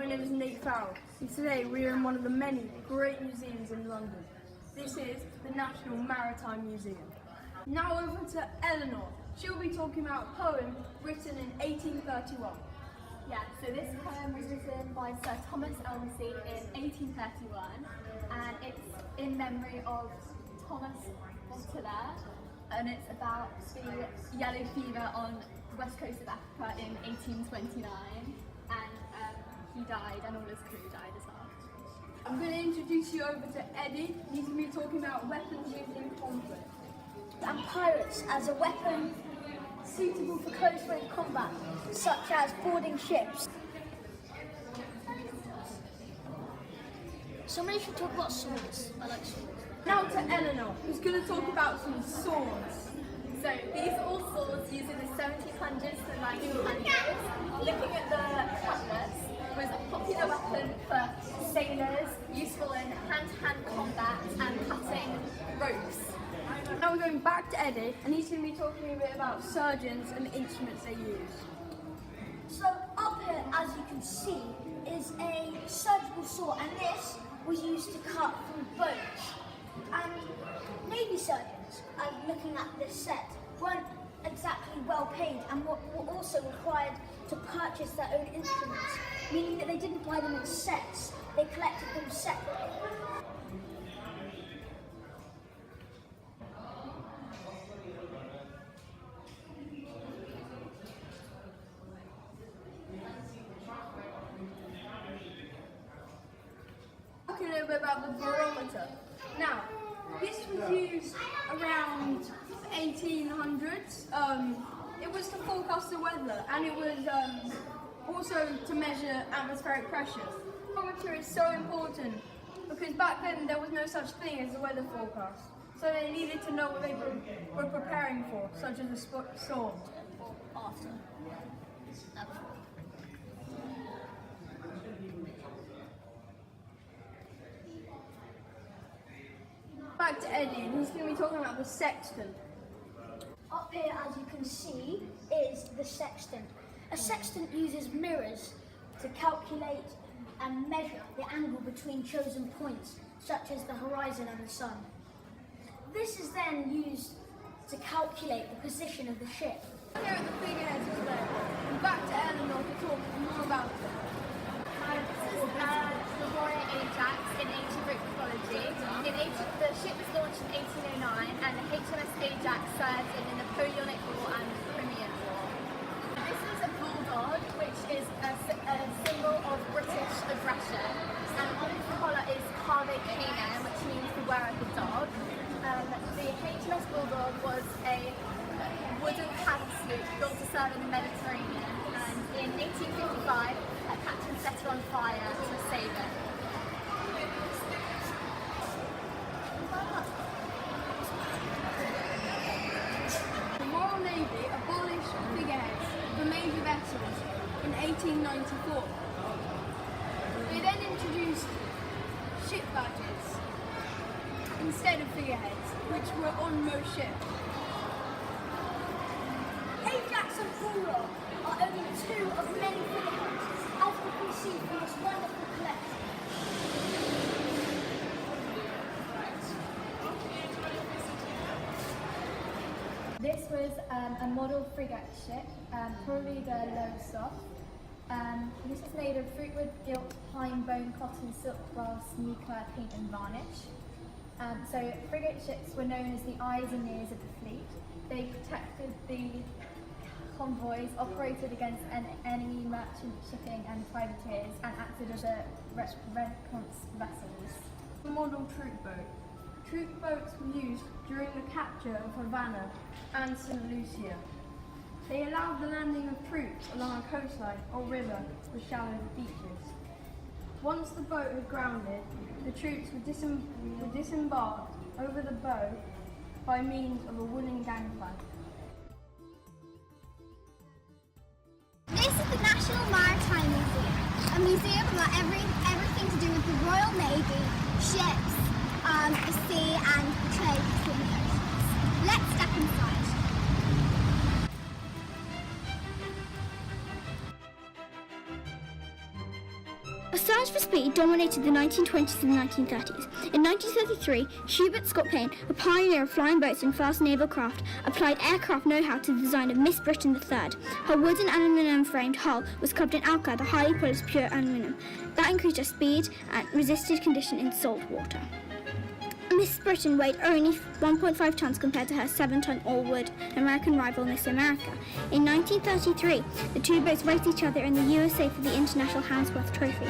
My name is Nate Farrell, and today we are in one of the many great museums in London. This is the National Maritime Museum. Now over to Eleanor. She'll be talking about a poem written in 1831. Yeah, so this poem was written by Sir Thomas Elmslie in 1831, and it's in memory of Thomas Boteler, and it's about the yellow fever on the west coast of Africa in 1829, and he died and all his crew died as well. I'm going to introduce you over to Eddie. He's going to be talking about weapons used in conflict. And pirates as a weapon suitable for close-range combat, such as boarding ships. Somebody should talk about swords. I like swords. Now to Eleanor, who's going to talk about some swords. So these are all swords used in the 1700s to 1900s. Looking at the cutlass was a popular weapon for sailors, useful in hand-to-hand combat and cutting ropes. Now we're going back to Eddie, and he's going to be talking a bit about surgeons and the instruments they use. So up here, as you can see, is a surgical saw, and this was used to cut through bones. And Navy surgeons, looking at this set, weren't exactly well paid and were also required to purchase their own instruments, meaning that they didn't buy them in sets, they collected them separately. Talking a little bit about the barometer. Now, this was used around 1800s. It was to forecast the weather, and it was also to measure atmospheric pressure. The barometer is so important because back then there was no such thing as a weather forecast. So they needed to know what they were preparing for, such as a storm. Or after. Not before. Back to Eddie, and he's going to be talking about the sextant. Up here, as you can see, is the sextant. A sextant uses mirrors to calculate and measure the angle between chosen points, such as the horizon and the sun. This is then used to calculate the position of the ship. Here at the figureheads today, and back to Eleanor to talk more about it. This is the Warrior Ajax in ancient Greek mythology. The ship was launched in 1809, and the HMS Ajax served in the Napoleonic War and the Crimean War. This is a bulldog, which is a symbol of British aggression, and on its collar is Cave Canem, which means the wearer of the dog. The HMS Bulldog was a wooden paddle sloop built to serve in the Mediterranean, and in 1855 a captain set it on fire to save it. The Royal Navy abolished figureheads for major vessels in 1894. They then introduced ship badges instead of figureheads, which were on most ships. Ajax and Bulldog are only two of many figureheads, as we can see from this wonderful collection. This was a model frigate ship, probably the Lowestoft. This is made of fruitwood, gilt, pine, bone, cotton, silk, glass, nuclear, paint and varnish. So frigate ships were known as the eyes and ears of the fleet. They protected the convoys, operated against enemy merchant shipping and privateers, and acted as a reconnaissance vessels. The model troop boat. Troop boats were used during the capture of Havana and St. Lucia. They allowed the landing of troops along a coastline or river with shallow beaches. Once the boat had grounded, the troops were disembarked over the boat by means of a wooden gangplank. This is the National Maritime Museum, a museum about everything to do with the Royal Navy, ships, the sea and trade between the oceans. Let's step inside. A surge for speed dominated the 1920s and 1930s. In 1933, Schubert Scott Payne, a pioneer of flying boats and fast naval craft, applied aircraft know-how to the design of Miss Britain III. Her wooden aluminium-framed hull was covered in alkali, the highly polished pure aluminium. That increased her speed and resisted condition in salt water. Miss Britain weighed only 1.5 tons compared to her 7-ton all-wood American rival Miss America. In 1933, the two boats raced each other in the USA for the International Handsworth Trophy.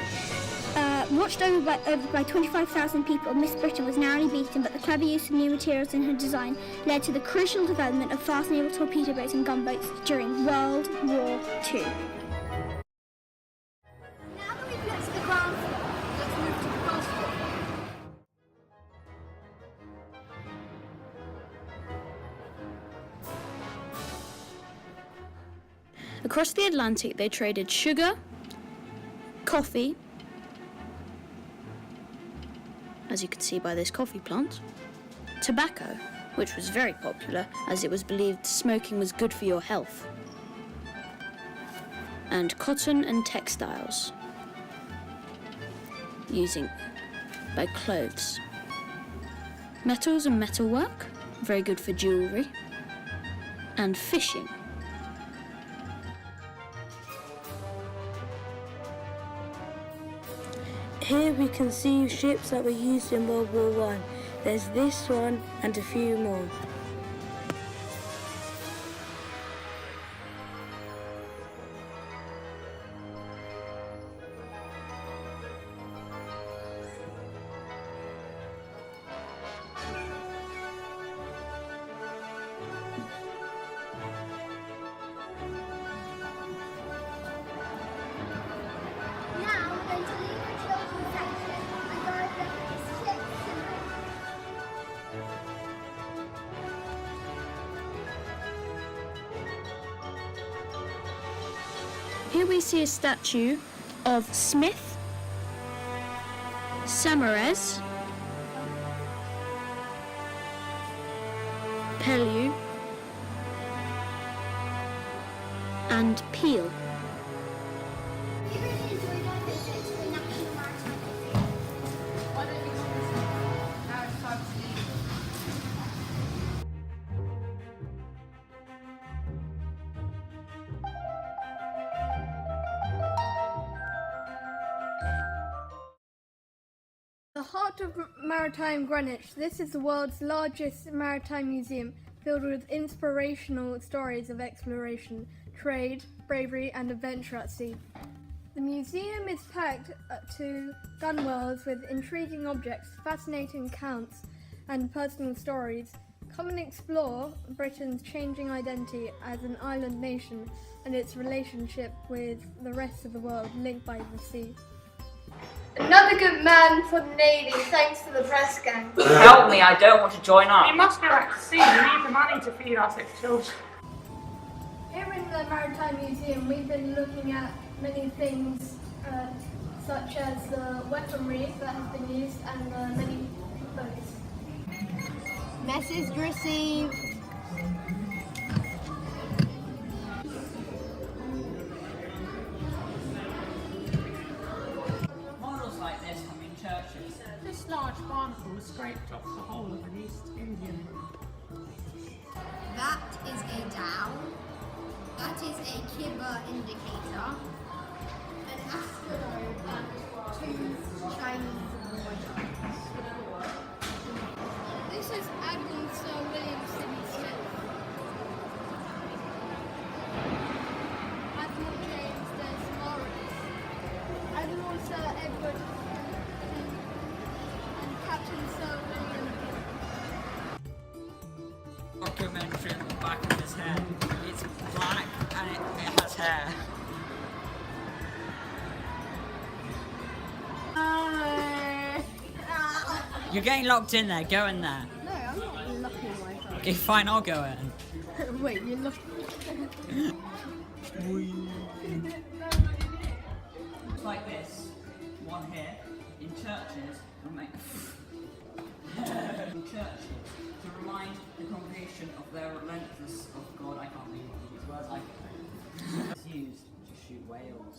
Watched over by 25,000 people, Miss Britain was narrowly beaten, but the clever use of new materials in her design led to the crucial development of fast naval torpedo boats and gunboats during World War II. Now that we've looked at the ground floor, let's move to the first floor. Across the Atlantic, they traded sugar, coffee, as you can see by this coffee plant, tobacco, which was very popular as it was believed smoking was good for your health, and cotton and textiles, using by clothes. Metals and metalwork, very good for jewellery, and fishing. Here we can see ships that were used in World War I. There's this one and a few more. Now we're going to leave the children's section and go over to ships and Here we see a statue of Smith, Saumarez, Pellew, and Peel. we really enjoyed our visit to the National Maritime Museum. Why don't you come and see? Now it's time to leave. The heart of Maritime Greenwich, this is the world's largest maritime museum filled with inspirational stories of exploration, trade, bravery and adventure at sea. The museum is packed to gunwales with intriguing objects, fascinating accounts and personal stories. Come and explore Britain's changing identity as an island nation and its relationship with the rest of the world linked by the sea. Another good man for the Navy, thanks to the press gang. Help me, I don't want to join up. We must go back to sea. We need the money to feed our 6 children. Here in the Maritime Museum, we've been looking at many things, such as the weaponry that has been used and the many boats. Message received. Models like this come in churches. This large barnacle was scraped off the whole of an East Indian. That is a down. That is a Kibber indicator. An asteroid and 2 Chinese water. This is Admiral Sir William Sidney Smith. Admiral James Des Morris. Admiral Sir Edward and Captain Sir William. Documentary on the back of his head. It's black and it has hair. You're getting locked in there, go in there. No, I'm not locking myself. Okay, fine, I'll go in. Wait, you're locking. It's like this, one here, in churches, in churches, to remind the congregation of their relentless, oh God, I can't read these words, it's used to shoot whales.